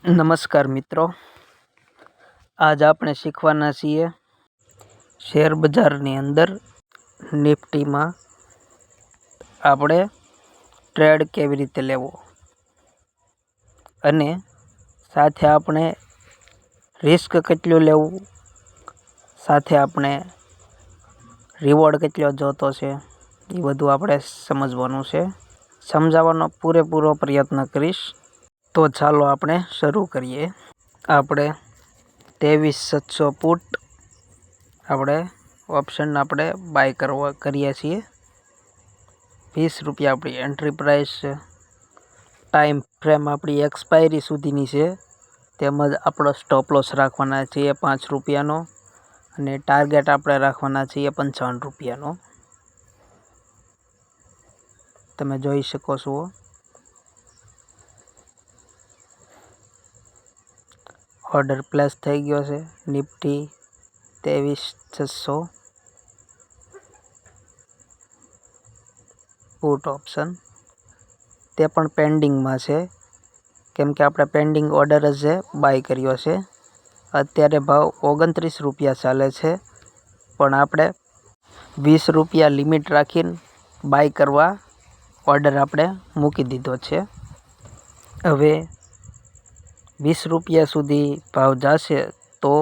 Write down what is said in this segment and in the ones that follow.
નમસ્કાર મિત્રો, આજ આપણે શીખવાના છીએ શેર બજારની અંદર નિફ્ટીમાં આપણે ટ્રેડ કેવી રીતે લેવો અને સાથે આપણે રિસ્ક કેટલું લેવું, સાથે આપણે રિવોર્ડ કેટલો જોતો છે એ બધું આપણે સમજવાનું છે. સમજાવવાનો પૂરેપૂરો પ્રયત્ન કરીશ. તો ચાલો આપણે શરૂ કરીએ. આપણે 23,700 પુટ આપણે ઓપ્શન આપણે બાય કરીએ છીએ. 20 રૂપિયા આપણી એન્ટ્રી પ્રાઇસ છે. ટાઈમ ફ્રેમ આપણી એક્સપાયરી સુધીની છે. તેમજ આપણો સ્ટોપ લોસ રાખવાના છીએ 5 રૂપિયાનો અને ટાર્ગેટ આપણે રાખવાના છીએ 55 રૂપિયાનો. તમે જોઈ શકો છો. ઓર્ડર પ્લેસ થઈ ગયો છે. નિફ્ટી 23,600 પુટ ઓપ્શન, તે પણ પેન્ડિંગમાં છે કેમ કે આપણે પેન્ડિંગ ઓર્ડર જ બાય કર્યો છે. અત્યારે ભાવ 29 રૂપિયા ચાલે છે, પણ આપણે 20 રૂપિયા લિમિટ રાખીને બાય કરવા ઓર્ડર આપણે મૂકી દીધો છે. હવે 20 રૂપિયા સુધી ભાવ જશે તો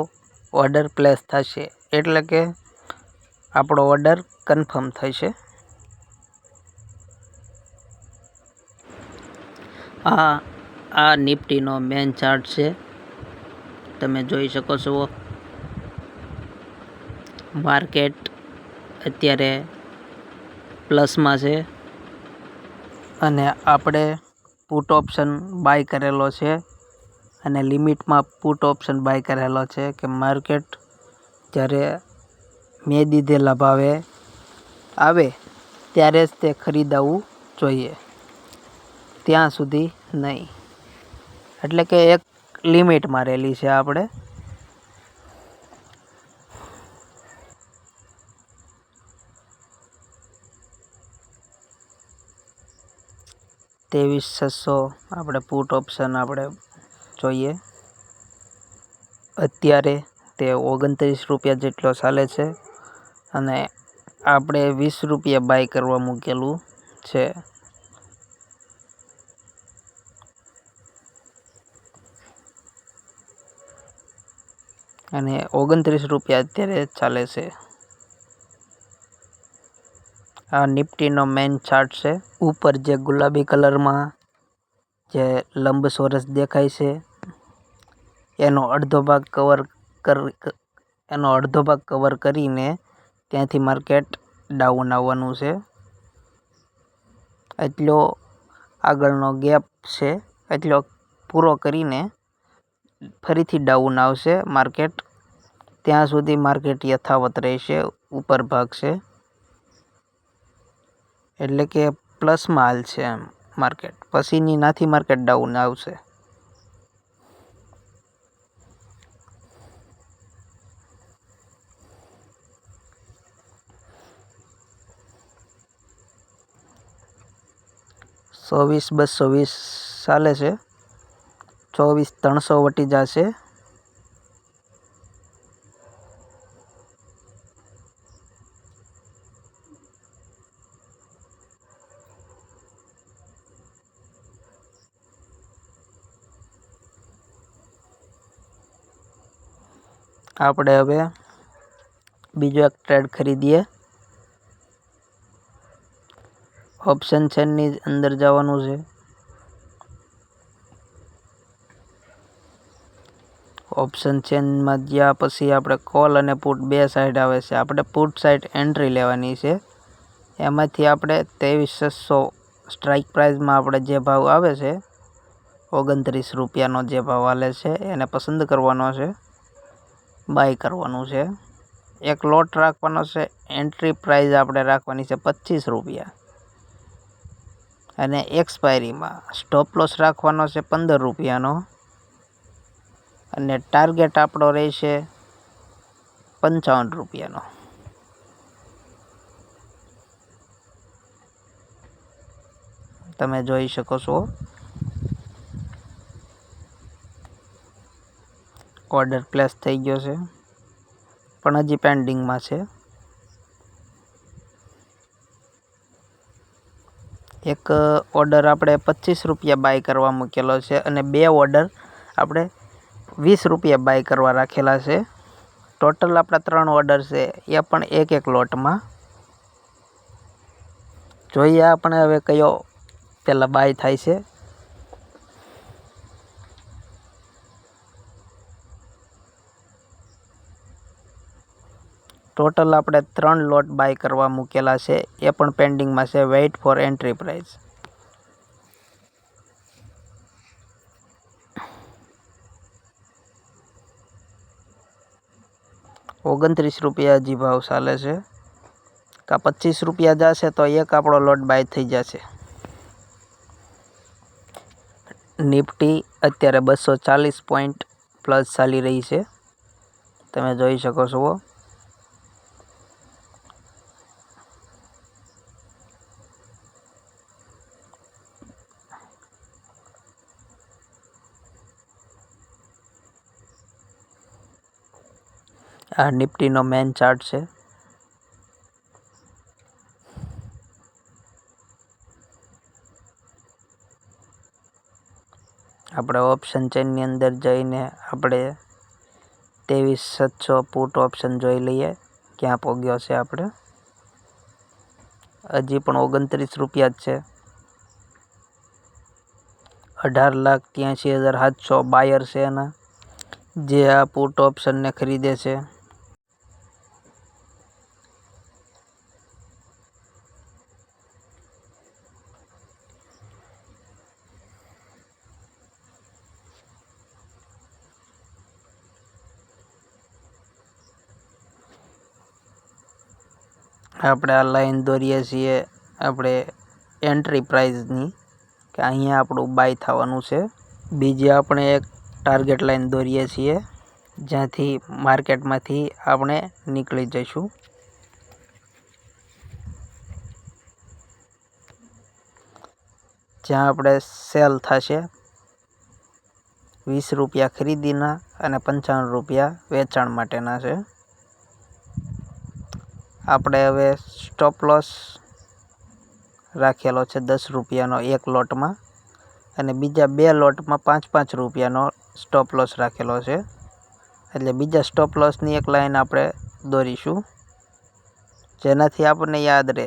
ઓર્ડર પ્લેસ થશે, એટલે કે આપણો ઓર્ડર કન્ફર્મ થશે. આ નિફ્ટીનો મેઇન ચાર્ટ છે. તમે જોઈ શકો છો. માર્કેટ અત્યારે પ્લસમાં છે અને આપણે પુટ ઓપ્શન બાય કરેલો છે અને લિમિટમાં પુટ ઓપ્શન બાય કરેલો છે કે માર્કેટ જ્યારે મેં દીધેલા ભાવે આવે ત્યારે જ તે ખરીદવું જોઈએ, ત્યાં સુધી નહીં. એટલે કે એક લિમિટ મારેલી છે આપણે. ₹23,600 આપણે પુટ ઓપ્શન આપણે જોઈએ. અત્યારે તે 29 રૂપિયા જેટલો ચાલે છે અને આપણે 20 રૂપિયા બાય કરવા મૂકેલું છે. અને 29 રૂપિયા અત્યારે ચાલે છે. આ નિફ્ટીનો મેઇન ચાર્ટ છે. ઉપર જે ગુલાબી કલરમાં જે લંબચોરસ દેખાય છે એનો અડધો ભાગ કવર કરીને ત્યાંથી માર્કેટ ડાઉન આવવાનું છે. એટલો આગળનો ગેપ છે, એટલો પૂરો કરીને ફરીથી ડાઉન આવશે માર્કેટ. ત્યાં સુધી માર્કેટ યથાવત રહેશે, ઉપર ભાગ છે, એટલે કે પ્લસમાં હાલ છે એમ માર્કેટ. પછીની નાથી માર્કેટ ડાઉન આવશે. ₹24,220 ચાલે છે. 24,300 વટી જશે. આપણે હવે બીજો એક ટ્રેડ ખરીદીએ. ઓપ્શન ચેનની અંદર જવાનું છે. ઓપ્શન ચેનમાં ગયા પછી આપણે કોલ અને પુટ બે સાઈડ આવે છે. આપણે પુટ સાઈડ એન્ટ્રી લેવાની છે. એમાંથી આપણે 23,600 સ્ટ્રાઇક પ્રાઇસમાં આપણે જે ભાવ આવે છે 29 રૂપિયાનો જે ભાવ હાલે છે એને પસંદ કરવાનો છે, બાય કરવાનું છે. એક લોટ રાખવાનો છે. એન્ટ્રી પ્રાઇસ આપણે રાખવાની છે 25 રૂપિયા અને એક્સપાયરીમાં સ્ટોપ લોસ રાખવાનો છે 15 રૂપિયાનો અને ટાર્ગેટ આપણો રહેશે 55 રૂપિયાનો. તમે જોઈ શકો છો. ઓર્ડર પ્લેસ થઈ ગયો છે, પણ હજી પેન્ડિંગમાં છે. એક ઓર્ડર આપણે 25 રૂપિયા બાય કરવા મૂકેલો છે અને 2 ઓર્ડર આપણે 20 રૂપિયા બાય કરવા રાખેલા છે. ટોટલ આપણા 3 ઓર્ડર છે, એ પણ એક લોટમાં. જોઈએ આપણે હવે કયો પહેલાં બાય થાય છે. ટોટલ આપણે 3 લોટ બાય કરવા મૂકેલા છે, એ પણ પેન્ડિંગમાં છે. Weight four entry price. ₹29 હજી ભાવ ચાલે છે. કા 25 રૂપિયા જશે તો એક આપણો લોટ બાય થઈ જશે. નિફ્ટી અત્યારે 240 પોઈન્ટ પ્લસ ચાલી રહી છે, તમે જોઈ શકો છો. આ નિફ્ટીનો મેઇન ચાર્ટ છે. આપણે ઓપ્શન ચેનની અંદર જઈને આપણે 23,700 પુટ ઓપ્શન જોઈ લઈએ ક્યાં પહોંચ્યો છે. આપણે હજી પણ ₹29 જ છે. 18,83,700 બાયર છે એના, જે આ પુટ ઓપ્શનને ખરીદે છે. આપણે આ લાઈન દોરીએ છીએ આપણે એન્ટ્રી પ્રાઇસની, કે અહીંયા આપણું બાય થવાનું છે. બીજી આપણે એક ટાર્ગેટ લાઈન દોરીએ છીએ, જ્યાંથી માર્કેટમાંથી આપણે નીકળી જઈશું. જ્યાં આપણે સેલ થશે ₹20 ખરીદીના અને ₹55 વેચાણ માટેના છે. આપણે હવે સ્ટોપ લોસ રાખેલો છે ₹10નો એક લોટમાં, અને બીજા 2 લોટમાં ₹5 સ્ટોપ લોસ રાખેલો છે. એટલે બીજા સ્ટોપ લોસની એક લાઈન આપણે દોરીશું, જેનાથી આપણને યાદ રહે.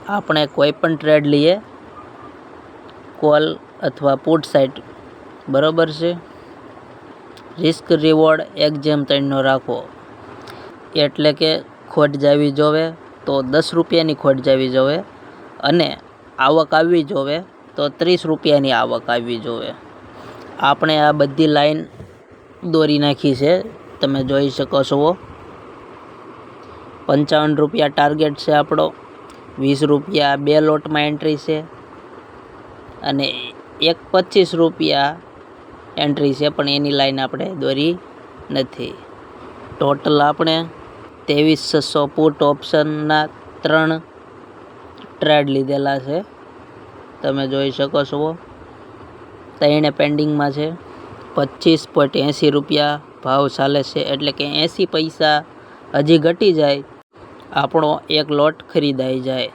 આપણે કોઈ પણ ટ્રેડ લઈએ, કોલ અથવા પુટ સાઇડ, બરોબર છે, રિસ્ક રિવોર્ડ 1:3 રાખો. એટલે કે ખોટ જવી જોવે તો ₹10ની ખોટ જવી જોવે, અને આવક આવવી જોવે તો ₹30ની આવક આવવી જોવે. આપણે આ બધી લાઈન દોરી નાખી છે, તમે જોઈ શકો છો. ₹55 ટાર્ગેટ છે આપણો, ₹20 2 લોટમાં એન્ટ્રી છે, અને એક ₹25 એન્ટ્રી છે, પણ એની લાઈન આપણે દોરી નથી. ટોટલ આપણે 23,600 પુટ ઓપ્શનના 3 ટ્રેડ લીધેલા છે, તમે જોઈ શકો છો. 3 પેન્ડિંગમાં છે. ₹25.80 ભાવ ચાલે છે, એટલે કે 80 પૈસા હજી ઘટી જાય, આપણો એક લોટ ખરીદાઈ જાય.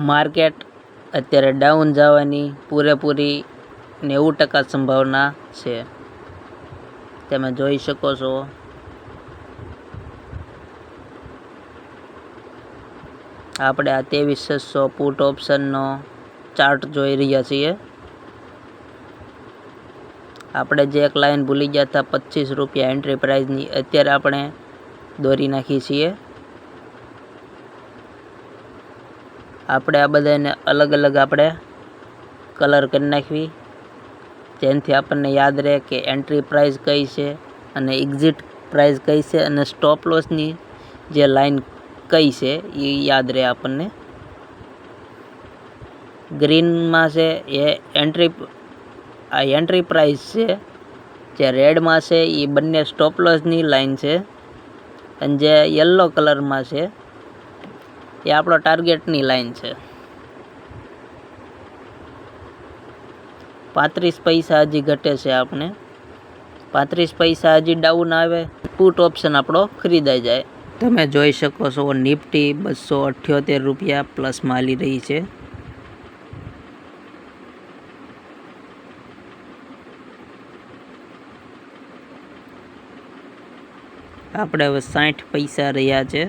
માર્કેટ અત્યારે ડાઉન જવાની પૂરેપૂરી 90% સંભાવના છે, તમે જોઈ શકો છો. આપણે આ 23,600 પુટ ઓપ્શનનો ચાર્ટ જોઈ રહ્યા છીએ. આપણે જે એક લાઈન ભૂલી ગયા હતા ₹25 એન્ટ્રી પ્રાઇસની, અત્યારે આપણે દોરી નાખી છીએ. આપણે આ બધાને અલગ અલગ આપણે કલર કરી નાખવી, જેનાથી આપણને યાદ રહે કે એન્ટ્રી પ્રાઇસ કઈ છે અને એક્ઝિટ પ્રાઇસ કઈ છે, અને સ્ટોપ લોસની જે લાઈન કઈ છે એ યાદ રહે આપણને. ગ્રીનમાં છે એ એન્ટ્રી પ્રાઇસ છે, જે રેડમાં છે એ બંને સ્ટોપ લોસની લાઈન છે, અને જે યલો કલરમાં છે એ આપણો ટાર્ગેટની લાઈન છે. 35 પૈસા હજી ઘટે છે આપણે. 35 પૈસા હજી ડાઉન આવે, પુટ ઓપ્શન આપણો ખરીદાઈ જાય. તમે જોઈ શકો છો નિફ્ટી 278 રૂપિયા પ્લસમાં હાલી રહી છે. આપણે હવે 60 પૈસા રહ્યા છે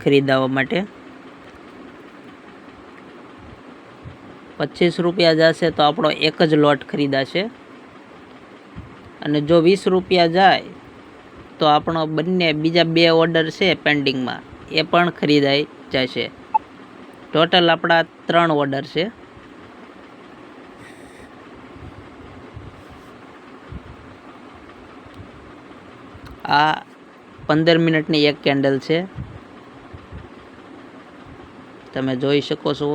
ખરીદવા માટે. 25 રૂપિયા જશે તો આપણો એક જ લોટ ખરીદાશે, અને જો 20 રૂપિયા જાય તો આપણો બીજા 2 ઓર્ડર છે પેન્ડિંગમાં એ પણ ખરીદાઈ જશે. ટોટલ આપણા 3 ઓર્ડર છે. આ 15 મિનિટની એક કેન્ડલ છે, તમે જોઈ શકો છો.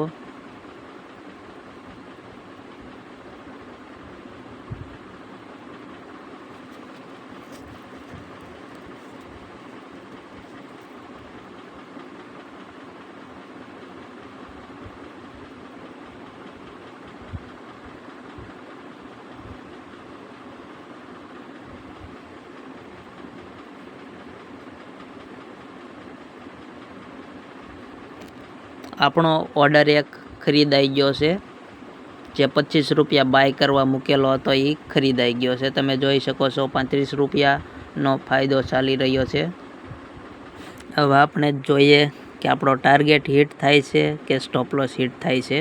આપણો ઓર્ડર એક ખરીદાઈ ગયો છે, જે 25 રૂપિયા બાય કરવા મૂકેલો હતો એ ખરીદાઈ ગયો છે. તમે જોઈ શકો છો 35 રૂપિયાનો ફાયદો ચાલી રહ્યો છે. હવે આપણે જોઈએ કે આપણો ટાર્ગેટ હિટ થાય છે કે સ્ટોપ લોસ હિટ થાય છે.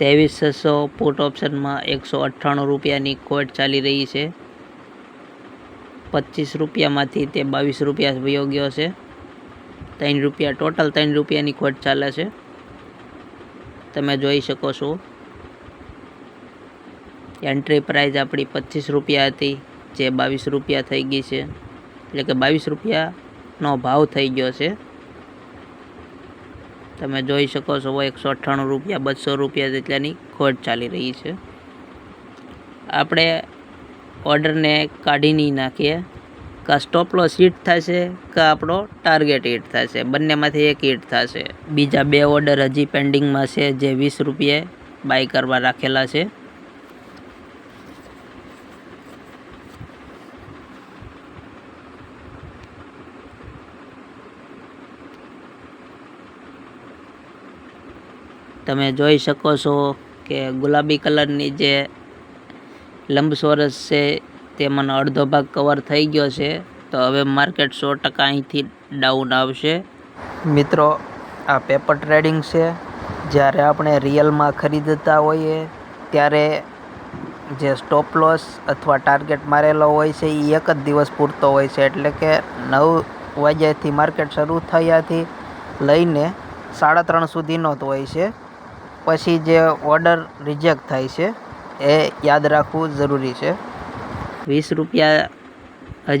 ₹23,600 પુટ ઓપ્શનમાં 198 રૂપિયાની ખોટ ચાલી રહી છે. 25 રૂપિયામાંથી તે 22 રૂપિયા વયો ગયો છે. 3 રૂપિયા ટોટલ 3 રૂપિયાની ખોટ ચાલે છે, તમે જોઈ શકો છો. એન્ટ્રી પ્રાઇસ આપણી 25 રૂપિયા હતી, જે 22 રૂપિયા થઈ ગઈ છે, એટલે કે 22 રૂપિયાનો ભાવ થઈ ગયો છે. તમે જોઈ શકો છો 198 રૂપિયા 200 રૂપિયા જેટલાની ખોટ ચાલી રહી છે. આપણે ઓર્ડરને કાઢી નહીં નાખીએ, કાં સ્ટોપ લોસ હિટ થશે કાં આપણો ટાર્ગેટ હિટ થશે, બંનેમાંથી એક હિટ થશે. બીજા 2 ઓર્ડર હજી પેન્ડિંગમાં છે, જે 20 રૂપિયે બાય કરવા રાખેલા છે. તમે જોઈ શકો છો કે ગુલાબી કલરની જે લંબચોરસ છે તેમાંનો અડધો ભાગ કવર થઈ ગયો છે. તો હવે માર્કેટ 100% અહીંથી ડાઉન આવશે. મિત્રો, આ પેપર ટ્રેડિંગ છે. જ્યારે આપણે રિયલમાં ખરીદતા હોઈએ ત્યારે જે સ્ટોપ લોસ અથવા ટાર્ગેટ મારેલો હોય છે એ એક જ દિવસ પૂરતો હોય છે, એટલે કે 9 વાગ્યાથી માર્કેટ શરૂ થયાથી લઈને 3:30 સુધીનો જ હોય છે. પછી જે ઓર્ડર રિજેક્ટ થાય છે એ યાદ રાખવું જરૂરી છે. 20 રૂપિયા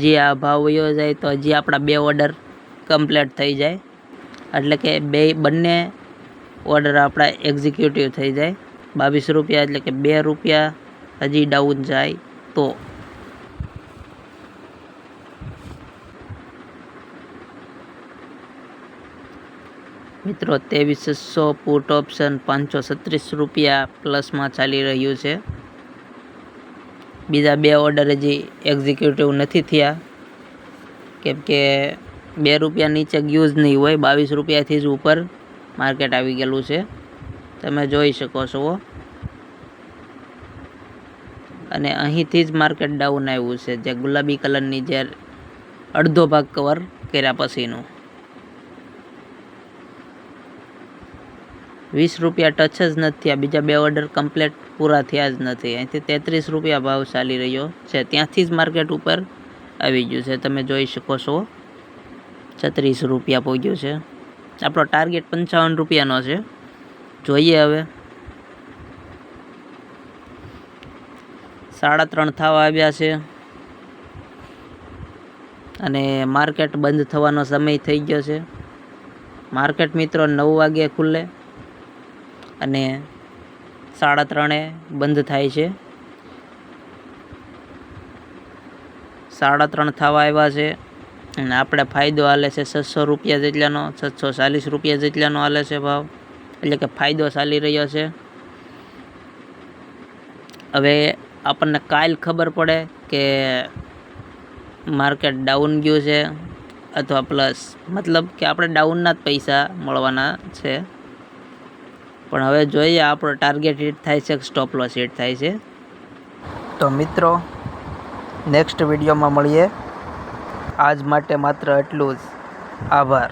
હજી આ ભાવ વયો જાય તો હજી આપણા 2 ઓર્ડર કમ્પ્લીટ થઈ જાય, એટલે કે બંને ઓર્ડર આપણા એક્ઝિક્યુટિવ થઈ જાય. 22 રૂપિયા એટલે કે 2 રૂપિયા હજી ડાઉન જાય તો. મિત્રો, 23,600 પુટ ઓપ્શન 536 રૂપિયા પ્લસમાં ચાલી રહ્યું છે. બીજા 2 ઓર્ડર હજી એક્ઝિક્યુટિવ નથી થયા, કેમ કે 2 રૂપિયા નીચે યુઝ નહીં હોય. 22 રૂપિયાથી જ ઉપર માર્કેટ આવી ગયેલું છે, તમે જોઈ શકો છો. અને અહીંથી જ માર્કેટ ડાઉન આવ્યું છે, જે ગુલાબી કલરની જે અડધો ભાગ કવર કર્યા પછીનું. 20 રૂપિયા ટચ જ નથી થયા, બીજા 2 ઓર્ડર કમ્પ્લીટ પૂરા થયા જ નથી. અહીંથી 33 રૂપિયા ભાવ ચાલી રહ્યો છે, ત્યાંથી જ માર્કેટ ઉપર આવી ગયું છે, તમે જોઈ શકો છો. 36 રૂપિયા પહોંચ્યું છે. આપણો ટાર્ગેટ 55 રૂપિયાનો છે. જોઈએ હવે 3:30 થવા આવ્યા છે અને માર્કેટ બંધ થવાનો સમય થઈ ગયો છે. માર્કેટ મિત્રો 9 વાગે ખુલે અને 3:30 બંધ થાય છે. 3:30 થવા આવ્યા છે અને આપણે ફાયદો હાલે છે 600 રૂપિયા જેટલાનો, 640 રૂપિયા જેટલાનો હાલે છે ભાવ. એટલે કે ફાયદો ચાલી રહ્યો છે. હવે આપણને કાલ ખબર પડે કે માર્કેટ ડાઉન ગયું છે અથવા પ્લસ, મતલબ કે આપણે ડાઉનના જ પૈસા મળવાના છે. પણ હવે જોઈએ આપણો ટાર્ગેટ હિટ થાય છે કે સ્ટોપ લોસ હિટ થાય છે. તો મિત્રો, નેક્સ્ટ વિડીયોમાં મળીએ. આજ માટે માત્ર એટલું જ. આભાર.